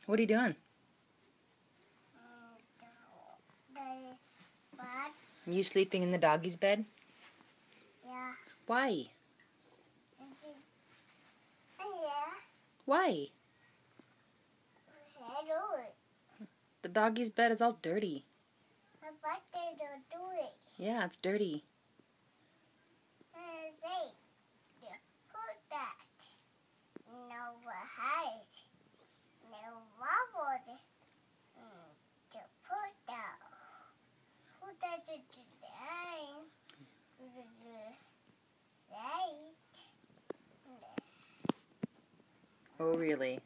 What are you doing? Are you sleeping in the doggy's bed? Yeah. Why? Yeah. Why? I do it. The doggy's bed is all dirty. But they don't do it. Yeah, it's dirty. And say, put that. No hide. No wobble. To put that. Put that to the line. Say it. Oh, really?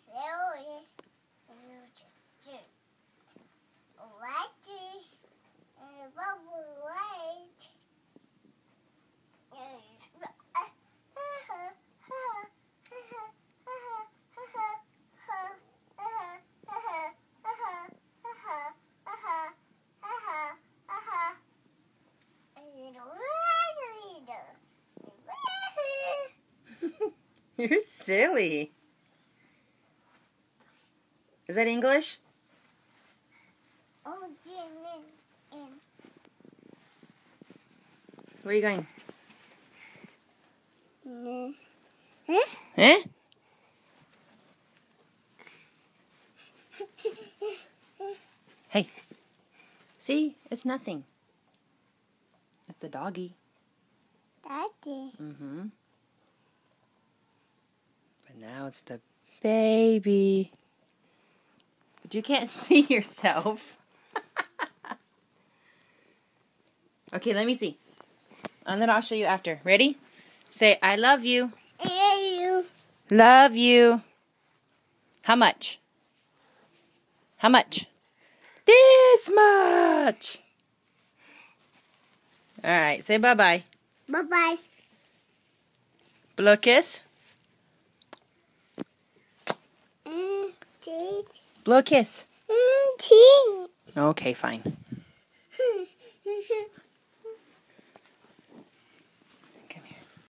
Sorry. You just do. Whitey. And bubble white. You're silly. Is that English? Oh, Where are you going? Huh? Eh? Hey. See? It's nothing. It's the doggy. Daddy. Mm-hmm. But now it's the baby. But you can't see yourself. Okay, let me see. And then I'll show you after. Ready? Say, I love you. You. Love you. How much? How much? This much. All right, say bye-bye. Bye-bye. Blow a kiss. Cheese. Blow a kiss. Cheese. Okay, fine.